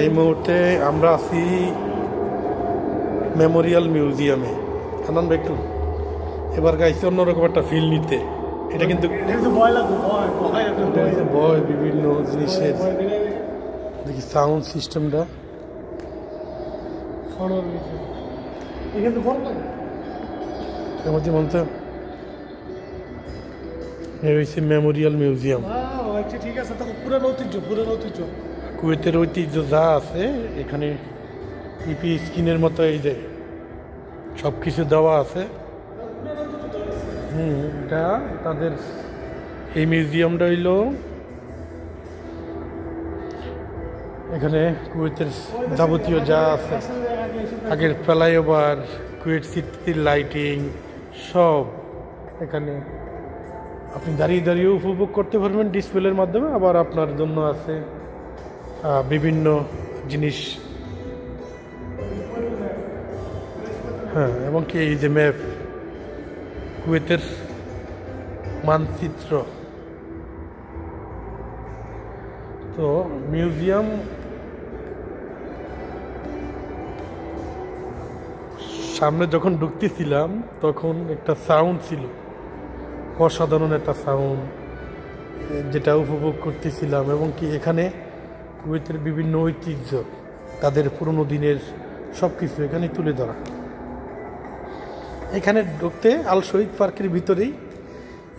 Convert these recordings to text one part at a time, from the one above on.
এই মুহূর্তে আমরা আছি মেমোরিয়াল মিউজিয়ামে। আনন্দ একটু এবার গাইছে অন্যরকম একটা ফিল নিতে। এটা কিন্তু ভয় বিভিন্ন জিনিসের দেখি সাউন্ড সিস্টেমটা বলতে হয়েছে মেমোরিয়াল মিউজিয়াম। ঠিক আছে, পুরনো ঐতিহ্য কুয়েতের ঐতিহ্য যা আছে এখানে ইপি স্ক্রিনের মতো এই যে সব কিছু দেওয়া আছে। এটা তাদের এই মিউজিয়ামটা হইল এখানে কুয়েতের যাবতীয় যা আছে, আগের ফ্লাইওভার, কুয়েত সিটির লাইটিং সব এখানে আপনি দাঁড়িয়ে দাঁড়িয়ে উপভোগ করতে পারবেন ডিসপ্লের মাধ্যমে। আবার আপনার জন্য আছে বিভিন্ন জিনিস, হ্যাঁ, এবং কি এই যে ম্যাপ, কুয়েতের মানচিত্র। তো মিউজিয়াম সামনে যখন ঢুকতেছিলাম তখন একটা সাউন্ড ছিল, অসাধারণ একটা সাউন্ড, যেটা উপভোগ করতেছিলাম। এবং কি এখানে কুয়েতের বিভিন্ন ঐতিহ্য, তাদের পুরনো দিনের সব কিছু এখানে তুলে ধরা। এখানে ঢুকতে আল শহীদ পার্কের ভিতরেই,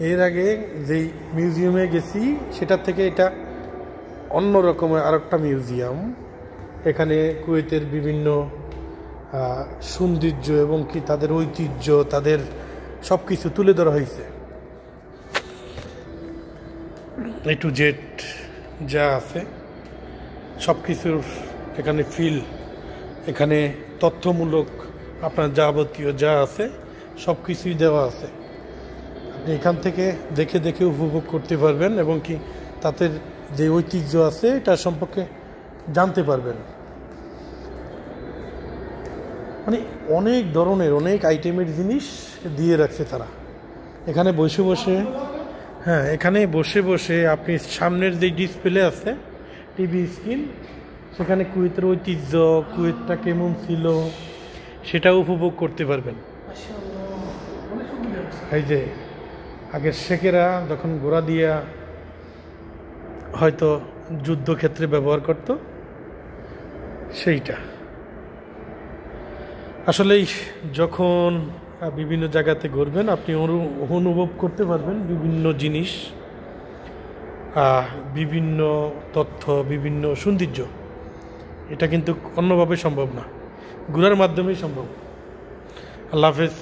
এর আগে যেই মিউজিয়ামে গেছি সেটার থেকে এটা অন্য রকমের আরেকটা মিউজিয়াম। এখানে কুয়েতের বিভিন্ন সৌন্দর্য এবং কি তাদের ঐতিহ্য, তাদের সব কিছু তুলে ধরা হয়েছে। এ টু জেড যা আছে সব কিছুর এখানে ফিল, এখানে তথ্যমূলক আপনার যাবতীয় যা আছে সব কিছুই দেওয়া আছে। আপনি এখান থেকে দেখে দেখে উপভোগ করতে পারবেন এবং কি তাদের যে ঐতিহ্য আছে এটা সম্পর্কে জানতে পারবেন। মানে অনেক ধরনের অনেক আইটেমের জিনিস দিয়ে রাখছে তারা এখানে বসে বসে। হ্যাঁ, এখানে বসে বসে আপনি সামনের যে ডিসপ্লে আছে টিভি স্ক্রিন, সেখানে কুয়েতের ঐতিহ্য, কুয়েতটা কেমন ছিল সেটা উপভোগ করতে পারবেন। এই যে আগের শেখেরা যখন ঘোড়া দিয়া হয়তো যুদ্ধক্ষেত্রে ব্যবহার করত, সেইটা আসলেই যখন বিভিন্ন জায়গাতে ঘুরবেন আপনি অনুভব করতে পারবেন বিভিন্ন জিনিস, বিভিন্ন তথ্য, বিভিন্ন সৌন্দর্য। এটা কিন্তু অন্যভাবে সম্ভব না, ঘোরার মাধ্যমেই সম্ভব। আল্লাহ হাফেজ।